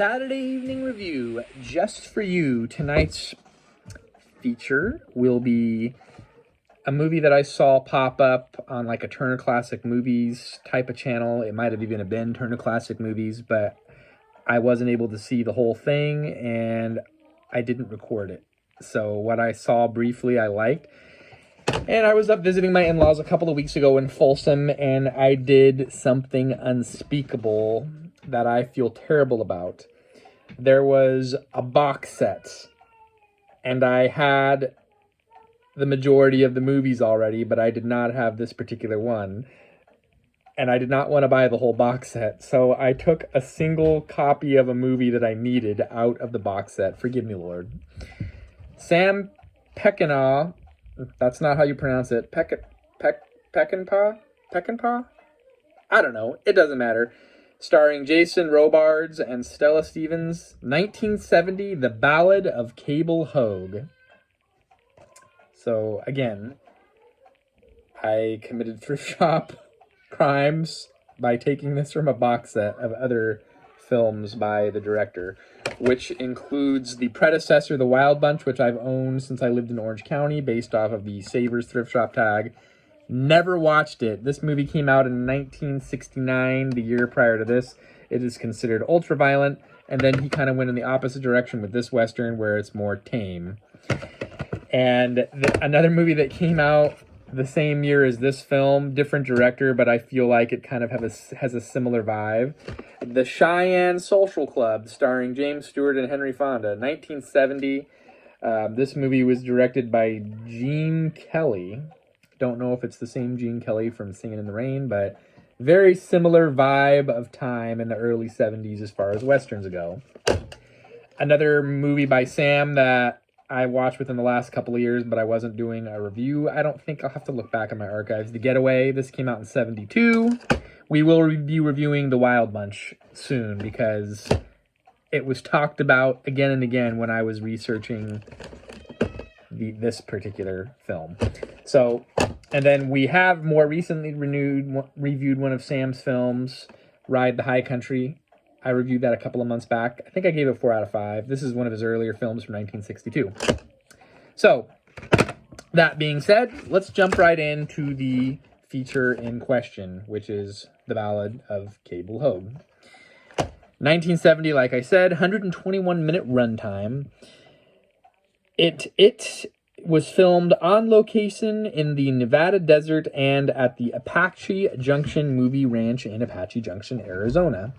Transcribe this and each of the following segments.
Saturday evening review just for you. Tonight's feature will be a movie that I saw pop up on like a Turner Classic Movies type of channel. It might have even been Turner Classic Movies, but I wasn't able to see the whole thing and I didn't record it. So what I saw briefly, I liked. And I was up visiting my in-laws a couple of weeks ago in Folsom, and I did something unspeakable that I feel terrible about. There was a box set, and I had the majority of the movies already, but I did not have this particular one. And I did not want to buy the whole box set, so I took a single copy of a movie that I needed out of the box set. Forgive me, Lord. Sam Peckinpah. That's not how you pronounce it. Peckinpah? Peckinpah? I don't know. It doesn't matter. Starring Jason Robards and Stella Stevens. 1970, The Ballad of Cable Hogue. So, again, I committed thrift shop crimes by taking this from a box set of other films by the director, which includes the predecessor, The Wild Bunch, which I've owned since I lived in Orange County, based off of the Savers thrift shop tag. Never watched it. This movie came out in 1969, the year prior to this. It is considered ultra-violent, and then he kind of went in the opposite direction with this Western, where it's more tame. And another movie that came out the same year as this film, different director, but I feel like it kind of has a similar vibe. The Cheyenne Social Club, starring James Stewart and Henry Fonda, 1970. This movie was directed by Gene Kelly. Don't know if it's the same Gene Kelly from Singing in the Rain, but very similar vibe of time in the early 70s as far as Westerns go. Another movie by Sam that I watched within the last couple of years, but I wasn't doing a review. I don't think I'll have to look back in my archives. The Getaway, this came out in 72. We will be reviewing The Wild Bunch soon because it was talked about again and again when I was researching this particular film. So, and then we have more recently reviewed one of Sam's films, Ride the High Country. I reviewed that a couple of months back. I think I gave it 4 out of 5. This is one of his earlier films from 1962. So, that being said, let's jump right into the feature in question, which is The Ballad of Cable Hogue. 1970, like I said, 121-minute runtime. It was filmed on location in the Nevada desert and at the Apache Junction Movie Ranch in Apache Junction, Arizona.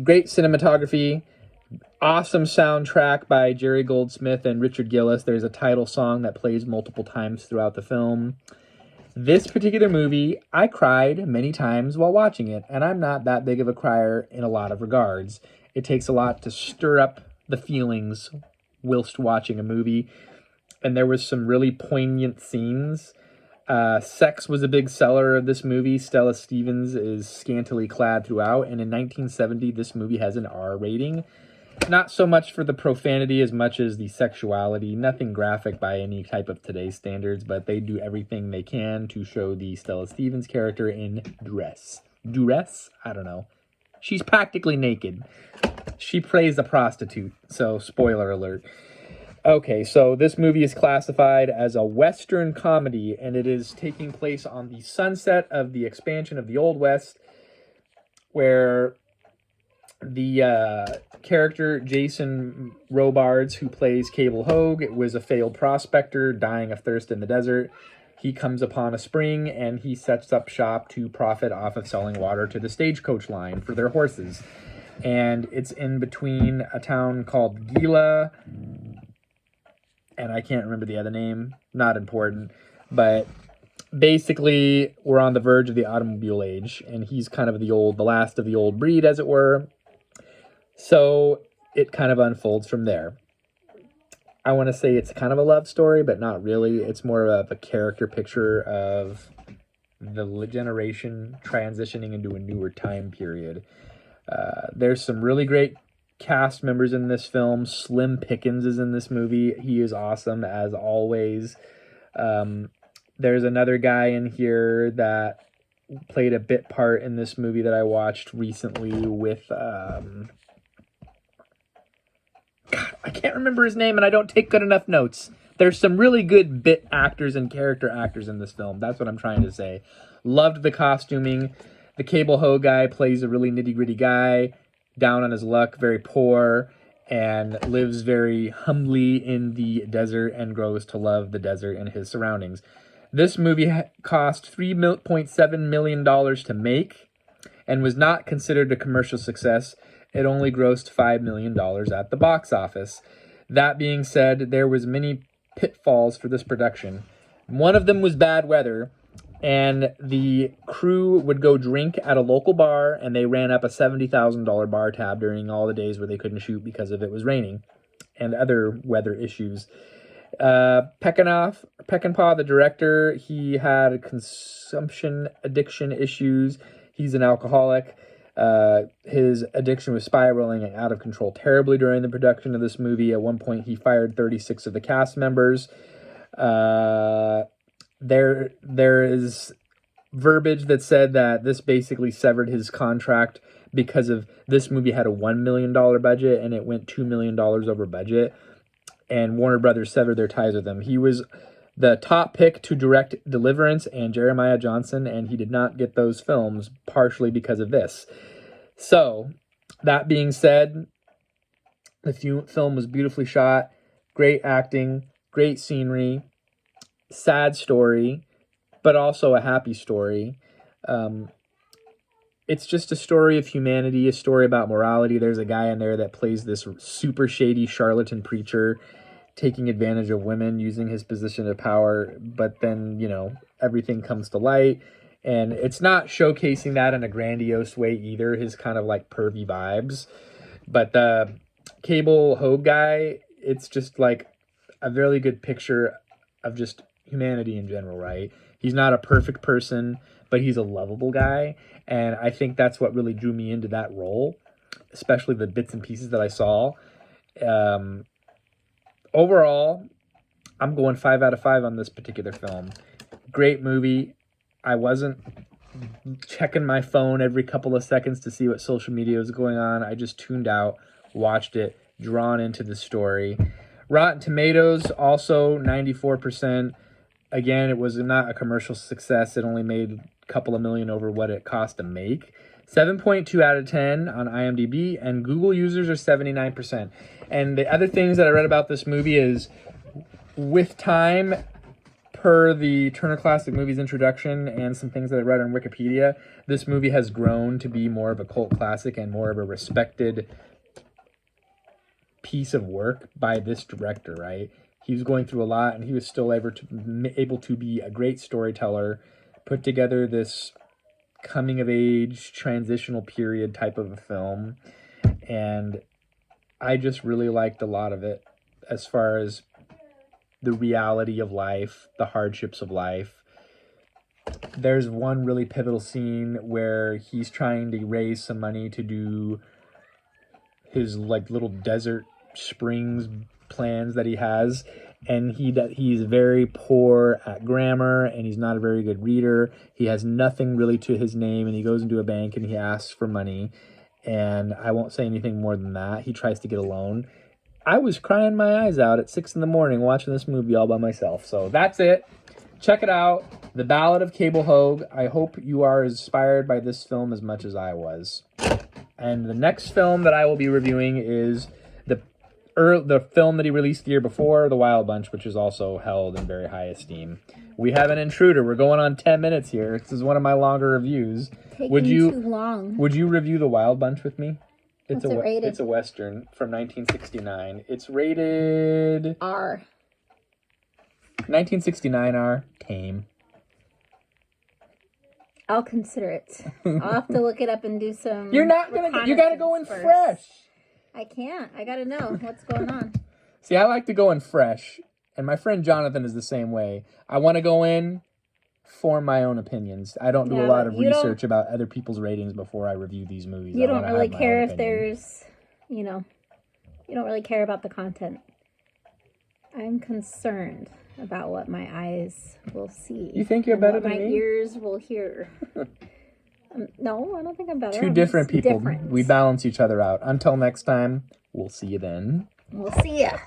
Great cinematography, awesome soundtrack by Jerry Goldsmith and Richard Gillis. There's a title song that plays multiple times throughout the film. This particular movie, I cried many times while watching it, and I'm not that big of a crier in a lot of regards. It takes a lot to stir up the feelings whilst watching a movie, and there was some really poignant scenes. Sex was a big seller of this movie. Stella Stevens is scantily clad throughout, and in 1970, this movie has an R rating. Not so much for the profanity as much as the sexuality. Nothing graphic by any type of today's standards, but they do everything they can to show the Stella Stevens character in dress. Duress? I don't know. She's practically naked. She plays a prostitute, so spoiler alert. Okay, so this movie is classified as a Western comedy, and it is taking place on the sunset of the expansion of the Old West, where the character Jason Robards, who plays Cable Hogue, was a failed prospector dying of thirst in the desert. He comes upon a spring, and he sets up shop to profit off of selling water to the stagecoach line for their horses. And it's in between a town called Gila, and I can't remember the other name, not important, but basically we're on the verge of the automobile age, and he's kind of the last of the old breed, as it were. So it kind of unfolds from there. I want to say it's kind of a love story, but not really. It's more of a character picture of the generation transitioning into a newer time period. There's some really great cast members in this film. Slim Pickens is in this movie. He is awesome as always. There's another guy in here that played a bit part in this movie that I watched recently with I can't remember his name, and I don't take good enough notes. There's some really good bit actors and character actors in this film. That's what I'm trying to say. Loved the costuming. The Cable Hogue guy plays a really nitty-gritty guy, down on his luck, very poor, and lives very humbly in the desert and grows to love the desert and his surroundings. This movie cost $3.7 million to make and was not considered a commercial success. It only grossed $5 million at the box office. That being said, there was many pitfalls for this production. One of them was bad weather, and the crew would go drink at a local bar, and they ran up a $70,000 bar tab during all the days where they couldn't shoot because of it was raining and other weather issues. Peckinpah, the director, he had consumption addiction issues. He's an alcoholic. His addiction was spiraling out of control terribly during the production of this movie. At one point, he fired 36 of the cast members. There is verbiage that said that this basically severed his contract because of this movie had a $1 million budget and it went $2 million over budget. And Warner Brothers severed their ties with him. He was the top pick to direct Deliverance and Jeremiah Johnson, and he did not get those films, partially because of this. So, that being said, the film was beautifully shot, great acting, great scenery, sad story, but also a happy story. It's just a story of humanity, a story about morality. There's a guy in there that plays this super shady charlatan preacher, taking advantage of women, using his position of power, but then, you know, everything comes to light. And it's not showcasing that in a grandiose way either, his kind of like pervy vibes. But the Cable Hogue guy, it's just like a really good picture of just humanity in general, right? He's not a perfect person, but he's a lovable guy. And I think that's what really drew me into that role, especially the bits and pieces that I saw. Overall, I'm going 5 out of 5 on this particular film. Great movie. I wasn't checking my phone every couple of seconds to see what social media was going on. I just tuned out, watched it, drawn into the story. Rotten Tomatoes, also 94%. Again, it was not a commercial success. It only made a couple of million over what it cost to make. 7.2 out of 10 on IMDb, and Google users are 79%. And the other things that I read about this movie is, with time, per the Turner Classic Movies introduction and some things that I read on Wikipedia, this movie has grown to be more of a cult classic and more of a respected piece of work by this director, right? He was going through a lot, and he was still able to be a great storyteller, put together this coming-of-age, transitional period type of a film, and I just really liked a lot of it as far as the reality of life, the hardships of life. There's one really pivotal scene where he's trying to raise some money to do his like little desert springs plans that he has, and he's very poor at grammar, and he's not a very good reader. He has nothing really to his name, and he goes into a bank and he asks for money, and I won't say anything more than that. He tries to get a loan. I was crying my eyes out at 6 a.m. watching this movie all by myself. So that's it. Check it out. The Ballad of Cable Hogue. I hope you are inspired by this film as much as I was. And the next film that I will be reviewing is the film that he released the year before, The Wild Bunch, which is also held in very high esteem. We have an intruder. We're going on 10 minutes here. This is one of my longer reviews. Too long. Would you review The Wild Bunch with me? What's it rated? It's a Western from 1969. It's rated R. 1969 R. Tame. I'll consider it. I'll have to look it up and do some. You're not gonna. You gotta go in first. fresh. I can't. I gotta know what's going on. See, I like to go in fresh, and my friend Jonathan is the same way. I want to go in, form my own opinions. I don't do a lot of research about other people's ratings before I review these movies. You don't really care if there's, you don't really care about the content. I'm concerned about what my eyes will see. You think you're better than me? My ears will hear. No, I don't think I'm better. Two different people. We balance each other out. Until next time, we'll see you then. We'll see ya.